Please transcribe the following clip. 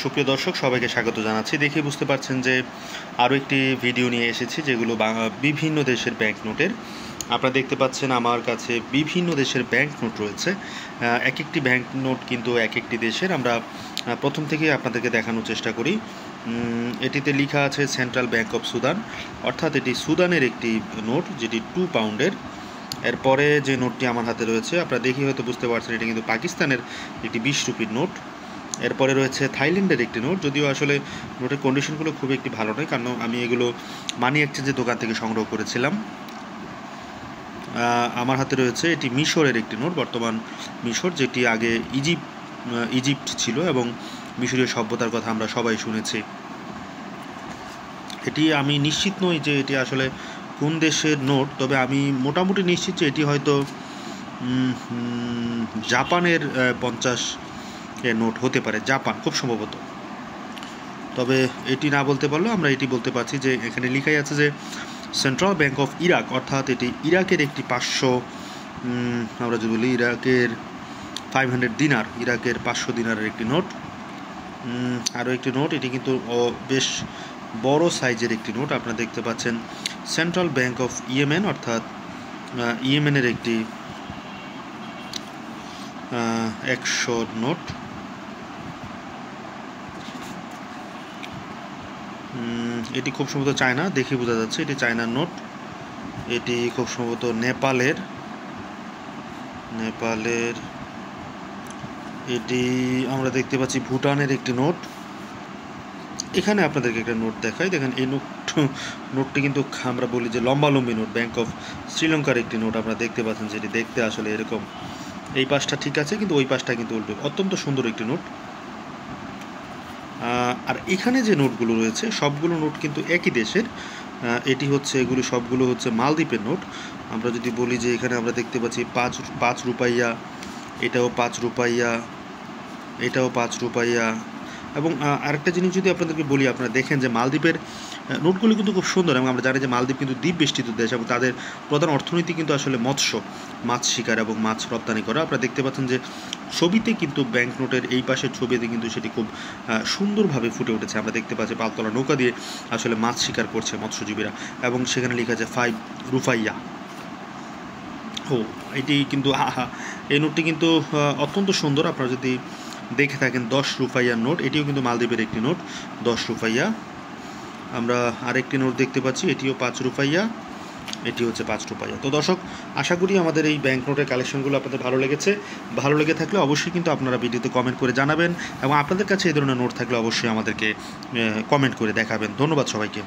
সুপ্রিয় দর্শক সবাইকে স্বাগত জানাচ্ছি। দেখে বুঝতে পারছেন যে আরও একটি ভিডিও নিয়ে এসেছি যেগুলো বিভিন্ন দেশের ব্যাংক নোটের। আপনারা দেখতে পাচ্ছেন আমার কাছে বিভিন্ন দেশের ব্যাংক নোট রয়েছে। এক একটি ব্যাংক নোট কিন্তু এক একটি দেশের। আমরা প্রথম থেকে আপনাদেরকে দেখানোর চেষ্টা করি। এটিতে লেখা আছে সেন্ট্রাল ব্যাংক অফ সুদান, অর্থাৎ এটি সুদানের একটি নোট যেটি 2 পাউন্ডের। এরপরে যে নোটটি আমার হাতে রয়েছে আপনারা দেখে হয়তো বুঝতে পারছেন এটি কিন্তু পাকিস্তানের একটি 20 রুপির নোট। এরপরে রয়েছে থাইল্যান্ডের একটি নোট, যদিও আসলে নোটের কন্ডিশনগুলো খুব একটি ভালো নয়, কারণ আমি এগুলো মানি এক্সচেঞ্জের দোকান থেকে সংগ্রহ করেছিলাম। আমার হাতে রয়েছে এটি মিশরের একটি নোট, বর্তমান মিশর, যেটি আগে ইজিপ্ট ছিল এবং মিশরীয় সভ্যতার কথা আমরা সবাই শুনেছি। এটি আমি নিশ্চিত নই যে এটি আসলে কোন দেশের নোট, তবে আমি মোটামুটি নিশ্চিত যে এটি হয়তো জাপানের 50 এর নোট হতে পারে, জাপান খুব সম্ভবত। তবে এটি না বলতে পারলেও আমরা এটি বলতে পারছি যে এখানে লেখাই আছে যে সেন্ট্রাল ব্যাংক অফ ইরাক, অর্থাৎ এটি ইরাকের একটি 500, আমরা যদি বলি ইরাকের 500 দিনার, ইরাকের 500 দিনারের একটি নোট। আরও একটি নোট, এটি কিন্তু বেশ বড় সাইজের একটি নোট। আপনারা দেখতে পাচ্ছেন সেন্ট্রাল ব্যাংক অফ ইয়েমেন, অর্থাৎ ইয়েমেনের একটি 100 নোট। এটি খুব সম্ভবত চায়না, দেখে বোঝা যাচ্ছে এটি চায়নার নোট। এটি খুব সম্ভবত নেপালের। এটি আমরা দেখতে পাচ্ছি ভুটানের একটি নোট। এখানে আপনাদেরকে একটা নোট দেখাই, দেখেন এই নোটটি কিন্তু আমরা বলি যে লম্বালম্বি নোট, ব্যাংক অফ শ্রীলঙ্কার একটি নোট। আপনারা দেখতে পাচ্ছেন যেটি দেখতে আসলে এরকম, এই পাশটা ঠিক আছে কিন্তু ওই পাশটা কিন্তু উল্টো। অত্যন্ত সুন্দর একটি নোট। আর এখানে যে নোটগুলো রয়েছে সবগুলো নোট কিন্তু একই দেশের। এগুলো সবগুলো হচ্ছে মালদ্বীপের নোট। আমরা যদি বলি যে এখানে আমরা দেখতে পাচ্ছি 5 রুপাইয়া, এটাও 5 রুপাইয়া, এটাও 5 রুপাইয়া। এবং আরেকটা জিনিস যদি আপনাদেরকে বলি, আপনারা দেখেন যে মালদ্বীপের নোটগুলো কিন্তু খুব সুন্দর, এবং আমরা জানি যে মালদ্বীপ কিন্তু দ্বীপ বেষ্টিত দেশ এবং তাদের প্রধান অর্থনীতি কিন্তু আসলে মাছ শিকার এবং মাছ রপ্তানি করা। আপনারা দেখতে পাচ্ছেন যে ছবিতে কিন্তু ব্যাংক নোটের এই পাশের ছবিতে কিন্তু সেটি খুব সুন্দরভাবে ফুটে উঠেছে। আমরা দেখতে পাচ্ছি পালতোলা নৌকা দিয়ে আসলে মাছ শিকার করছে মৎস্যজীবীরা, এবং সেখানে লেখা আছে 5 রুপাইয়া। এটি কিন্তু এই নোটটি কিন্তু অত্যন্ত সুন্দর। আপনারা যদি দেখে থাকেন 10 রুপাইয়ার নোট, এটিও কিন্তু মালদ্বীপের একটি নোট, 10 রুপাইয়া। আমরা আরেকটি নোট দেখতে পাচ্ছি, এটিও 5 রুপাইয়া, এটি হচ্ছে 5 রুপাইয়া। তো দর্শক, আশা করি আমাদের এই ব্যাংক নোটের কালেকশনগুলো আপনাদের ভালো লেগেছে। ভালো লেগে থাকলে অবশ্যই কিন্তু আপনারা ভিডিওতে কমেন্ট করে জানাবেন, এবং আপনাদের কাছে এই ধরনের নোট থাকলে অবশ্যই আমাদেরকে কমেন্ট করে দেখাবেন। ধন্যবাদ সবাইকে।